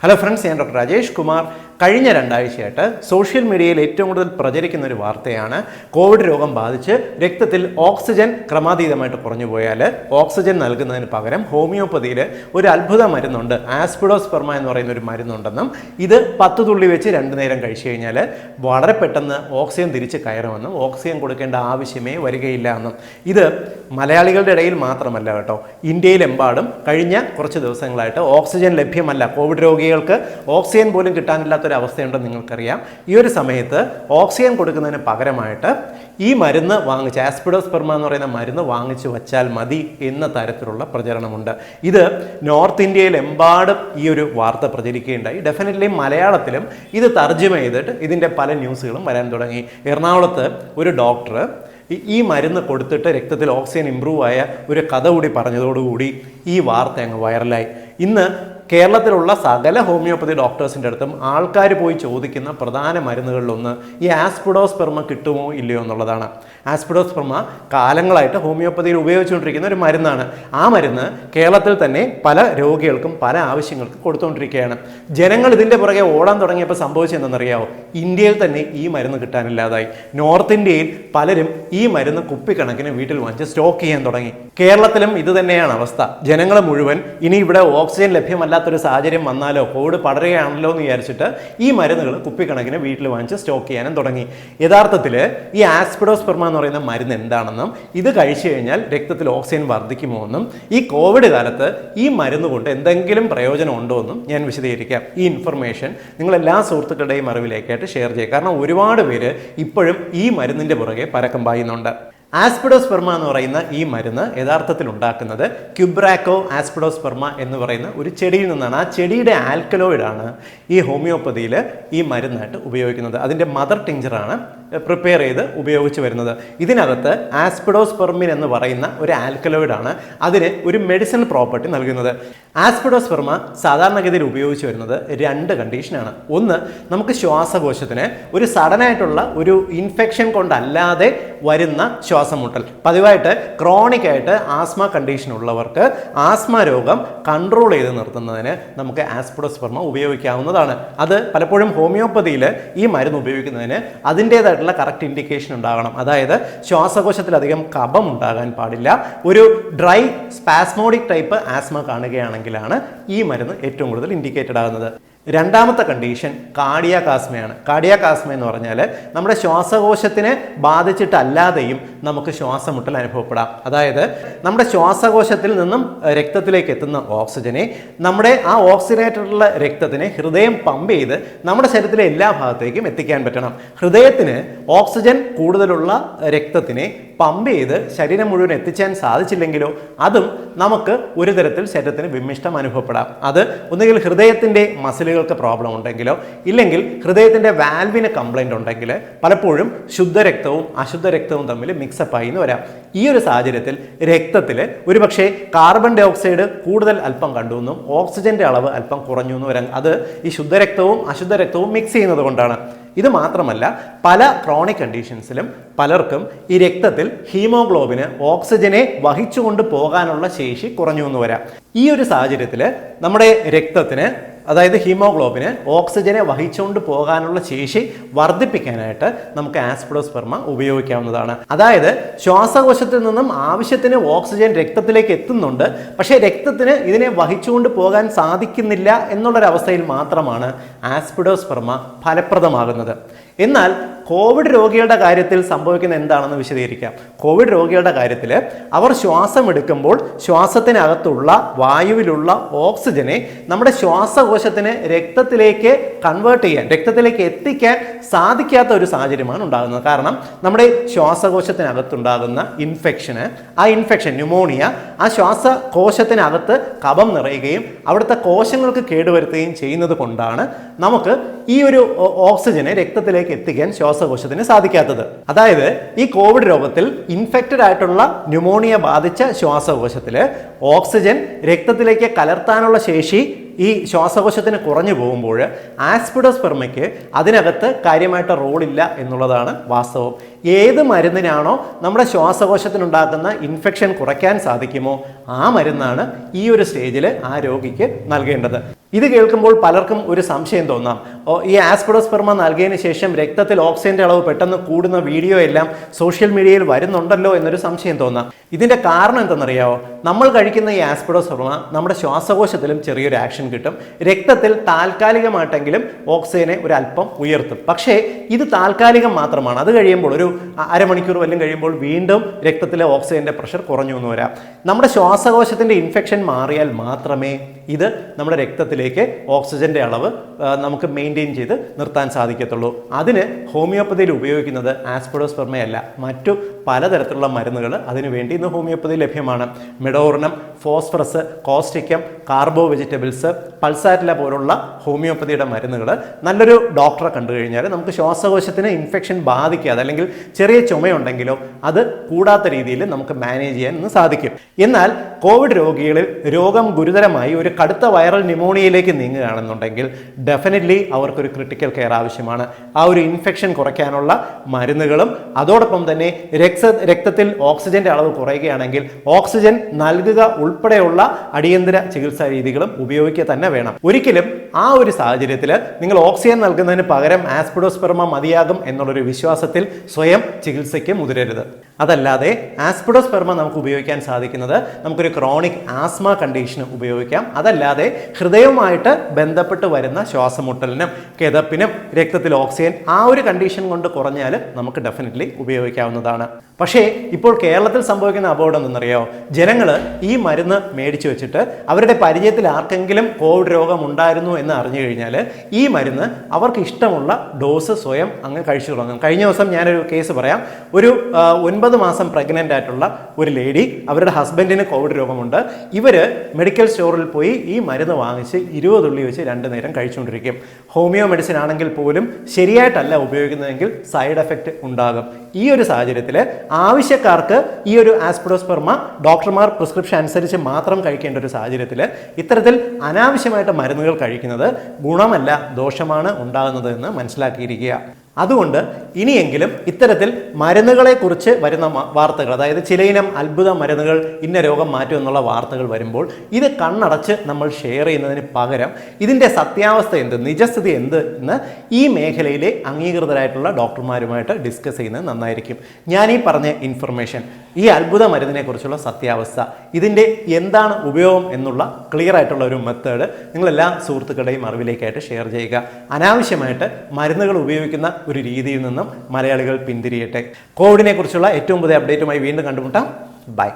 Hello friends, ഞാൻ doctor Rajesh Kumar. കഴിഞ്ഞ രണ്ടാഴ്ചയായിട്ട് social മീഡിയയിൽ ഏറ്റവും കൂടുതൽ പ്രചരിക്കുന്ന ഒരു വാർത്തയാണ് കോവിഡ് രോഗം ബാധിച്ച് രക്തത്തിൽ ഓക്സിജൻ ക്രമാതീതമായിട്ട് കുറഞ്ഞു പോയാൽ ഓക്സിജൻ നൽകുന്നതിന് പകരം ഹോമിയോപ്പതിയിൽ ഒരു അത്ഭുത മരുന്നുണ്ട്, ആസ്പിഡോസ്പെർമ എന്ന് പറയുന്ന ഒരു മരുന്നുണ്ടെന്നും ഇത് 10 തുള്ളി വെച്ച് 2 നേരം കഴിച്ചു കഴിഞ്ഞാൽ വളരെ പെട്ടെന്ന് ഓക്സിജൻ തിരിച്ച് കയറുമെന്നും ഓക്സിജൻ കൊടുക്കേണ്ട ആവശ്യമേ വരികയില്ല എന്നും. ഇത് മലയാളികളുടെ ഇടയിൽ മാത്രമല്ല കേട്ടോ, ഇന്ത്യയിലെമ്പാടും കഴിഞ്ഞ കുറച്ച് ദിവസങ്ങളായിട്ട് ഓക്സിജൻ ലഭ്യമല്ല, കോവിഡ് രോഗികൾക്ക് ഓക്സിജൻ പോലും കിട്ടാനില്ലാത്ത ഒരു അവസ്ഥയുണ്ടെന്ന് നിങ്ങൾക്കറിയാം. ഈ ഒരു സമയത്ത് ഓക്സിജൻ കൊടുക്കുന്നതിന് പകരമായിട്ട് ഈ മരുന്ന് വാങ്ങിച്ച് ആസ്പിഡോസ്പെർമ എന്ന് പറയുന്ന മരുന്ന് വാങ്ങിച്ചു വച്ചാൽ മതി എന്ന തരത്തിലുള്ള പ്രചരണമുണ്ട്. ഇത് നോർത്ത് ഇന്ത്യയിലെമ്പാടും ഈ ഒരു വാർത്ത പ്രചരിക്കുകയുണ്ടായി. ഡെഫിനറ്റ്ലി മലയാളത്തിലും ഇത് തർജ്ജമ ചെയ്തിട്ട് ഇതിൻ്റെ പല ന്യൂസുകളും വരാൻ തുടങ്ങി. എറണാകുളത്ത് ഒരു ഡോക്ടർ ഈ മരുന്ന് കൊടുത്തിട്ട് രക്തത്തിൽ ഓക്സിജൻ ഇമ്പ്രൂവ് ആയ ഒരു കഥ കൂടി പറഞ്ഞതോടുകൂടി ഈ വാർത്ത അങ്ങ് വൈറലായി. ഇന്ന് കേരളത്തിലുള്ള സകല ഹോമിയോപ്പതി ഡോക്ടേഴ്സിൻ്റെ അടുത്തും ആൾക്കാർ പോയി ചോദിക്കുന്ന പ്രധാന മരുന്നുകളിലൊന്ന് ഈ ആസ്പിഡോസ്പെർമ കിട്ടുമോ ഇല്ലയോ എന്നുള്ളതാണ്. ആസ്പിഡോസ്പെർമ കാലങ്ങളായിട്ട് ഹോമിയോപ്പതിയിൽ ഉപയോഗിച്ചുകൊണ്ടിരിക്കുന്ന ഒരു മരുന്നാണ്. ആ മരുന്ന് കേരളത്തിൽ തന്നെ പല രോഗികൾക്കും പല ആവശ്യങ്ങൾക്കും കൊടുത്തുകൊണ്ടിരിക്കുകയാണ്. ജനങ്ങൾ ഇതിൻ്റെ പുറകെ ഓടാൻ തുടങ്ങിയപ്പോൾ സംഭവിച്ചതെന്നറിയാമോ? ഇന്ത്യയിൽ തന്നെ ഈ മരുന്ന് കിട്ടാനില്ലാതായി. നോർത്ത് ഇന്ത്യയിൽ പലരും ഈ മരുന്ന് കുപ്പിക്കണക്കിന് വീട്ടിൽ വാങ്ങിച്ച് സ്റ്റോക്ക് ചെയ്യാൻ തുടങ്ങി. കേരളത്തിലും ഇത് തന്നെയാണ് അവസ്ഥ. ജനങ്ങൾ മുഴുവൻ ഇനി ഇവിടെ ഓക്സിജൻ ലഭ്യമല്ലാത്തൊരു സാഹചര്യം വന്നാലോ, കോവിഡ് പടരുകയാണല്ലോ എന്ന് വിചാരിച്ചിട്ട് ഈ മരുന്നുകൾ കുപ്പിക്കണക്കിന് വീട്ടിൽ വാങ്ങിച്ച് സ്റ്റോക്ക് ചെയ്യാനും തുടങ്ങി. യഥാർത്ഥത്തിൽ ഈ ആസ്പിഡോസ്പെർമ എന്ന് പറയുന്ന മരുന്ന് എന്താണെന്നും ഇത് കഴിച്ചു കഴിഞ്ഞാൽ രക്തത്തിൽ ഓക്സിജൻ വർദ്ധിക്കുമോ എന്നും ഈ കോവിഡ് കാലത്ത് ഈ മരുന്ന് കൊണ്ട് എന്തെങ്കിലും പ്രയോജനം ഉണ്ടോ എന്നും ഞാൻ വിശദീകരിക്കാം. ഈ ഇൻഫർമേഷൻ നിങ്ങൾ എല്ലാ സുഹൃത്തുക്കളുടെയും അറിവിലേക്കായിട്ട് ഷെയർ ചെയ്യുക. കാരണം ഒരുപാട് പേര് ഇപ്പോഴും ഈ മരുന്നിൻ്റെ പുറകെ പരക്കം പായുന്നുണ്ട്. ആസ്പിഡോസ്പെർമ എന്ന് പറയുന്ന ഈ മരുന്ന് യഥാർത്ഥത്തിൽ ഉണ്ടാക്കുന്നത് ക്യുബ്രാക്കോ ആസ്പിഡോസ്പെർമ എന്ന് പറയുന്ന ഒരു ചെടിയിൽ നിന്നാണ്. ആ ചെടിയുടെ ആൽക്കലോയിഡാണ് ഈ ഹോമിയോപ്പതിയിൽ ഈ മരുന്നായിട്ട് ഉപയോഗിക്കുന്നത്. അതിൻ്റെ മദർ ടിഞ്ചറാണ് പ്രിപ്പയർ ചെയ്ത് ഉപയോഗിച്ച് വരുന്നത്. ഇതിനകത്ത് ആസ്പിഡോസ്പെർമിൻ എന്ന് പറയുന്ന ഒരു ആൽക്കലോയിഡാണ് അതിന് ഒരു മെഡിസിനൽ പ്രോപ്പർട്ടി നൽകുന്നത്. ആസ്പിഡോസ്പെർമ സാധാരണഗതിയിൽ ഉപയോഗിച്ച് വരുന്നത് 2 കണ്ടീഷനാണ്. ഒന്ന്, നമുക്ക് ശ്വാസകോശത്തിന് ഒരു സഡനായിട്ടുള്ള ഒരു ഇൻഫെക്ഷൻ കൊണ്ടല്ലാതെ വരുന്ന ശ്വാസം മുട്ടൽ. പതിവായിട്ട് ക്രോണിക് ആയിട്ട് ആസ്മ കണ്ടീഷൻ ഉള്ളവർക്ക് ആസ്മ രോഗം കൺട്രോൾ ചെയ്ത് നിർത്തുന്നതിന് നമുക്ക് ആസ്പിഡോസ്പെർമ ഉപയോഗിക്കാവുന്നതാണ്. അത് പലപ്പോഴും ഹോമിയോപ്പതിയിൽ ഈ മരുന്ന് ഉപയോഗിക്കുന്നതിന് അതിൻ്റേതായിട്ടുള്ള കറക്റ്റ് ഇൻഡിക്കേഷൻ ഉണ്ടാകണം. അതായത് ശ്വാസകോശത്തിലധികം കഫം ഉണ്ടാകാൻ പാടില്ല. ഒരു ഡ്രൈ സ്പാസ്മോഡിക് ടൈപ്പ് ആസ്മ കാണുകയാണെങ്കിലാണ് ഈ മരുന്ന് ഏറ്റവും കൂടുതൽ ഇൻഡിക്കേറ്റഡ് ആകുന്നത്. രണ്ടാമത്തെ കണ്ടീഷൻ കാർഡിയാക് ആസ്മയാണ്. കാർഡിയാക് ആസ്മ എന്ന് പറഞ്ഞാൽ നമ്മുടെ ശ്വാസകോശത്തിനെ ബാധിച്ചിട്ടല്ലാതെയും നമുക്ക് ശ്വാസമുട്ടൽ അനുഭവപ്പെടാം. അതായത് നമ്മുടെ ശ്വാസകോശത്തിൽ നിന്നും രക്തത്തിലേക്ക് എത്തുന്ന ഓക്സിജനെ നമ്മുടെ ആ ഓക്സിജനേറ്റഡുള്ള രക്തത്തിനെ ഹൃദയം പമ്പ് ചെയ്ത് നമ്മുടെ ശരീരത്തിലെ എല്ലാ ഭാഗത്തേക്കും എത്തിക്കാൻ പറ്റണം. ഹൃദയത്തിന് ഓക്സിജൻ കൂടുതലുള്ള രക്തത്തിനെ പമ്പ് ചെയ്ത് ശരീരം മുഴുവൻ എത്തിച്ചാൻ സാധിച്ചില്ലെങ്കിലോ അതും നമുക്ക് ഒരു തരത്തിൽ ശരീരത്തിന് വിമിഷ്ടം അനുഭവപ്പെടാം. അത് ഒന്നുകിൽ ഹൃദയത്തിൻ്റെ മസിലുകൾക്ക് പ്രോബ്ലം ഉണ്ടെങ്കിലോ ഇല്ലെങ്കിൽ ഹൃദയത്തിൻ്റെ വാൽവിന് കംപ്ലൈൻ്റ് ഉണ്ടെങ്കിൽ പലപ്പോഴും ശുദ്ധരക്തവും അശുദ്ധരക്തവും തമ്മിൽ മിക്സപ്പായി എന്ന് വരാം. ഈ ഒരു സാഹചര്യത്തിൽ രക്തത്തിൽ ഒരുപക്ഷെ കാർബൺ ഡൈ ഓക്സൈഡ് കൂടുതൽ അല്പം കണ്ടുവെന്നും ഓക്സിജൻ്റെ അളവ് അല്പം കുറഞ്ഞു എന്ന് വരാം. അത് ഈ ശുദ്ധരക്തവും അശുദ്ധരക്തവും മിക്സ് ചെയ്യുന്നത് കൊണ്ടാണ്. ഇത് മാത്രമല്ല, പല ക്രോണിക് കണ്ടീഷൻസിലും പലർക്കും ഈ രക്തത്തിൽ ഹീമോഗ്ലോബിന് ഓക്സിജനെ വഹിച്ചുകൊണ്ട് പോകാനുള്ള ശേഷി കുറഞ്ഞു എന്ന് വരാം. ഈ ഒരു സാഹചര്യത്തിൽ നമ്മുടെ രക്തത്തിന്, അതായത് ഹീമോഗ്ലോബിന് ഓക്സിജനെ വഹിച്ചുകൊണ്ട് പോകാനുള്ള ശേഷി വർദ്ധിപ്പിക്കാനായിട്ട് നമുക്ക് ആസ്പിഡോസ്പെർമ ഉപയോഗിക്കാവുന്നതാണ്. അതായത് ശ്വാസകോശത്തിൽ നിന്നും ആവശ്യത്തിന് ഓക്സിജൻ രക്തത്തിലേക്ക് എത്തുന്നുണ്ട്, പക്ഷേ രക്തത്തിന് ഇതിനെ വഹിച്ചുകൊണ്ട് പോകാൻ സാധിക്കുന്നില്ല എന്നുള്ളൊരവസ്ഥയിൽ മാത്രമാണ് ആസ്പിഡോസ്പെർമ ഫലപ്രദമാകുന്നത്. എന്നാൽ കോവിഡ് രോഗികളുടെ കാര്യത്തിൽ സംഭവിക്കുന്ന എന്താണെന്ന് വിശദീകരിക്കാം. കോവിഡ് രോഗികളുടെ കാര്യത്തിൽ അവർ ശ്വാസം എടുക്കുമ്പോൾ ശ്വാസത്തിനകത്തുള്ള വായുവിലുള്ള ഓക്സിജനെ നമ്മുടെ ശ്വാസകോശത്തിന് രക്തത്തിലേക്ക് കൺവേർട്ട് ചെയ്യാൻ, രക്തത്തിലേക്ക് എത്തിക്കാൻ സാധിക്കാത്ത ഒരു സാഹചര്യമാണ് ഉണ്ടാകുന്നത്. കാരണം നമ്മുടെ ശ്വാസകോശത്തിനകത്തുണ്ടാകുന്ന ആ ഇൻഫെക്ഷൻ ന്യൂമോണിയ ആ ശ്വാസകോശത്തിനകത്ത് കഫം നിറയുകയും അവിടുത്തെ കോശങ്ങൾക്ക് കേടുവരുത്തുകയും ചെയ്യുന്നത് കൊണ്ടാണ് നമുക്ക് ഈ ഒരു ഓക്സിജനെ രക്തത്തിലേക്ക് എത്തിക്കാൻ ശ്വാസകോശത്തിന് സാധിക്കാത്തത്. അതായത് ഈ കോവിഡ് രോഗത്തിൽ ഇൻഫെക്റ്റഡ് ആയിട്ടുള്ള ന്യൂമോണിയ ബാധിച്ച ശ്വാസകോശത്തിൽ ഓക്സിജൻ രക്തത്തിലേക്ക് കലർത്താനുള്ള ശേഷി ഈ ശ്വാസകോശത്തിന് കുറഞ്ഞു പോകുമ്പോൾ ആസ്പിഡോസ്പെർമയ്ക്ക് അതിനകത്ത് കാര്യമായിട്ട് റോളില്ല എന്നുള്ളതാണ് വാസ്തവം. ഏത് മരുന്നിനാണോ നമ്മുടെ ശ്വാസകോശത്തിനുണ്ടാക്കുന്ന ഇൻഫെക്ഷൻ കുറയ്ക്കാൻ സാധിക്കുമോ ആ മരുന്നാണ് ഈ ഒരു സ്റ്റേജിൽ ആ രോഗിക്ക് നൽകേണ്ടത്. ഇത് കേൾക്കുമ്പോൾ പലർക്കും ഒരു സംശയം തോന്നാം, ഈ ആസ്പെഡോസ്പെർമ നൽകിയതിന് ശേഷം രക്തത്തിൽ ഓക്സിജന്റെ അളവ് പെട്ടെന്ന് കൂടുന്ന വീഡിയോ എല്ലാം സോഷ്യൽ മീഡിയയിൽ വരുന്നുണ്ടല്ലോ എന്നൊരു സംശയം തോന്നാം. ഇതിന്റെ കാരണം എന്തെന്നറിയാവോ? നമ്മൾ കഴിക്കുന്ന ഈ ആസ്പെഡോസ്പെർമ നമ്മുടെ ശ്വാസകോശത്തിലും ചെറിയൊരു ആക്ഷൻ കിട്ടും. രക്തത്തിൽ താൽക്കാലികമായിട്ടെങ്കിലും ഓക്സിജനെ ഒരു അല്പം ഉയർത്തും. പക്ഷേ ഇത് താൽക്കാലികം മാത്രമാണ്. അത് കഴിയുമ്പോൾ ഒരു അരമണിക്കൂർ വല്ലതും കഴിയുമ്പോൾ വീണ്ടും രക്തത്തിലെ ഓക്സിജന്റെ പ്രഷർ കുറഞ്ഞു എന്ന് വരാം. നമ്മുടെ ശ്വാസകോശത്തിന്റെ ഇൻഫെക്ഷൻ മാറിയാൽ മാത്രമേ ഇത് നമ്മുടെ രക്തത്തിലേക്ക് ഓക്സിജന്റെ അളവ് നമുക്ക് മെയിൻറ്റെയിൻ ചെയ്ത് നിർത്താൻ സാധിക്കത്തുള്ളൂ. അതിന് ഹോമിയോപ്പതിയിൽ ഉപയോഗിക്കുന്നത് ആസ്പെഡോസ്പെർമയല്ല, മറ്റു പലതരത്തിലുള്ള മരുന്നുകൾ അതിനുവേണ്ടി ഇന്ന് ഹോമിയോപ്പതി ലഭ്യമാണ്. മെഡോറിനം, ഫോസ്ഫറസ്, കോസ്റ്റിക്കം, കാർബോ വെജിറ്റബിൾസ്, പൾസാറ്റില പോലുള്ള ഹോമിയോപ്പതിയുടെ മരുന്നുകൾ നല്ലൊരു ഡോക്ടറെ കണ്ടു കഴിഞ്ഞാൽ നമുക്ക് ശ്വാസകോശത്തിന് ഇൻഫെക്ഷൻ ബാധിക്കാതെ അല്ലെങ്കിൽ ചെറിയ ചുമയുണ്ടെങ്കിലോ അത് കൂടാത്ത രീതിയിൽ നമുക്ക് മാനേജ് ചെയ്യാൻ സാധിക്കും. എന്നാൽ കോവിഡ് രോഗികളിൽ രോഗം ഗുരുതരമായി ഒരു കടുത്ത വൈറൽ ന്യൂമോണിയയിലേക്ക് നീങ്ങുകയാണെന്നുണ്ടെങ്കിൽ ഡെഫിനറ്റ്ലി അവർക്കൊരു ക്രിട്ടിക്കൽ കെയർ ആവശ്യമാണ്. ആ ഒരു ഇൻഫെക്ഷൻ കുറയ്ക്കാനുള്ള മരുന്നുകളും അതോടൊപ്പം തന്നെ രക്തത്തിൽ ഓക്സിജന്റെ അളവ് കുറയുകയാണെങ്കിൽ ഓക്സിജൻ നൽകുക ഉൾപ്പെടെയുള്ള അടിയന്തര ചികിത്സാ രീതികളും ഉപയോഗിക്കുക തന്നെ വേണം. ഒരിക്കലും ആ ഒരു സാഹചര്യത്തിൽ നിങ്ങൾ ഓക്സിജൻ നൽകുന്നതിന് പകരം ആസ്പെഡോസ്പെർമ മതിയാകും എന്നുള്ളൊരു വിശ്വാസത്തിൽ സ്വയം ചികിത്സയ്ക്ക് മുതിരരുത്. അതല്ലാതെ ആസ്പെഡോസ്പെർമ നമുക്ക് ഉപയോഗിക്കാൻ സാധിക്കുന്നത് നമുക്കൊരു ക്രോണിക് ആസ്മ കണ്ടീഷന് ഉപയോഗിക്കാം. അതല്ലാതെ ഹൃദയവുമായിട്ട് ബന്ധപ്പെട്ട് വരുന്ന ശ്വാസമുട്ടലിനും കിതപ്പിനും രക്തത്തിൽ ഓക്സിജൻ ആ ഒരു കണ്ടീഷൻ കൊണ്ട് കുറഞ്ഞാൽ നമുക്ക് ഡെഫിനറ്റ്ലി ഉപയോഗിക്കാവുന്നതാണ്. പക്ഷേ ഇപ്പോൾ കേരളത്തിൽ സംഭവിക്കുന്ന അപകടം എന്തെന്നറിയോ? ജനങ്ങൾ ഈ മരുന്ന് മേടിച്ചു വെച്ചിട്ട് അവരുടെ പരിചയത്തിൽ ആർക്കെങ്കിലും കോവിഡ് രോഗം ഉണ്ടായിരുന്നു എന്ന് അറിഞ്ഞു കഴിഞ്ഞാൽ ഈ മരുന്ന് അവർക്ക് ഇഷ്ടമുള്ള ഡോസ് സ്വയം അങ്ങ് കഴിച്ചു തുടങ്ങും. കഴിഞ്ഞ ദിവസം ഞാനൊരു കേസ് പറയാം. ഒരു 9 മാസം പ്രഗ്നൻ്റ് ആയിട്ടുള്ള ഒരു ലേഡി, അവരുടെ ഹസ്ബൻഡിന് കോവിഡ് രോഗമുണ്ട്. ഇവർ മെഡിക്കൽ സ്റ്റോറിൽ പോയി ഈ മരുന്ന് വാങ്ങിച്ച് 20 തുള്ളി വെച്ച് 2 നേരം കഴിച്ചുകൊണ്ടിരിക്കും. ഹോമിയോ മെഡിസിൻ ആണെങ്കിൽ പോലും ശരിയായിട്ടല്ല ഉപയോഗിക്കുന്നതെങ്കിൽ സൈഡ് എഫക്റ്റ് ഉണ്ടാകും. ഈ ഒരു സാഹചര്യത്തിൽ ആവശ്യക്കാർക്ക് ഈ ഒരു ആസ്പെഡോസ്പെർമ ഡോക്ടർമാർ പ്രിസ്ക്രിപ്ഷൻ അനുസരിച്ച് മാത്രം കഴിക്കേണ്ട ഒരു സാഹചര്യത്തിൽ ഇത്തരത്തിൽ അനാവശ്യമായിട്ട് മരുന്നുകൾ കഴിക്കുന്നത് ഗുണമല്ല, ദോഷമാണ് ഉണ്ടാകുന്നത് എന്ന് മനസ്സിലാക്കിയിരിക്കുക. അതുകൊണ്ട് ഇനിയെങ്കിലും ഇത്തരത്തിൽ മരുന്നുകളെ കുറിച്ച് വരുന്ന വാർത്തകൾ, അതായത് ചിലയിനം അത്ഭുത മരുന്നുകൾ ഇന്ന രോഗം മാറ്റും എന്നുള്ള വാർത്തകൾ വരുമ്പോൾ ഇത് കണ്ണടച്ച് നമ്മൾ ഷെയർ ചെയ്യുന്നതിന് പകരം ഇതിൻ്റെ സത്യാവസ്ഥ എന്ത്, നിജസ്ഥിതി എന്ത് എന്ന് ഈ മേഖലയിലെ അംഗീകൃതരായിട്ടുള്ള ഡോക്ടർമാരുമായിട്ട് ഡിസ്കസ് ചെയ്യുന്നത് നന്നായിരിക്കും. ഞാൻ ഈ പറഞ്ഞ ഇൻഫർമേഷൻ, ഈ അത്ഭുത മരുന്നിനെ കുറിച്ചുള്ള സത്യാവസ്ഥ, ഇതിൻ്റെ എന്താണ് ഉപയോഗം എന്നുള്ള ക്ലിയർ ആയിട്ടുള്ള ഒരു മെത്തേഡ് നിങ്ങളെല്ലാ സുഹൃത്തുക്കളുടെയും അറിവിലേക്കായിട്ട് ഷെയർ ചെയ്യുക. അനാവശ്യമായിട്ട് മരുന്നുകൾ ഉപയോഗിക്കുന്ന ഒരു രീതിയിൽ നിന്നും മലയാളികൾ പിന്തിരിയട്ടെ. കോവിഡിനെ കുറിച്ചുള്ള ഏറ്റവും പുതിയ അപ്ഡേറ്റുമായി വീണ്ടും കണ്ടുമുട്ടാം. ബൈ.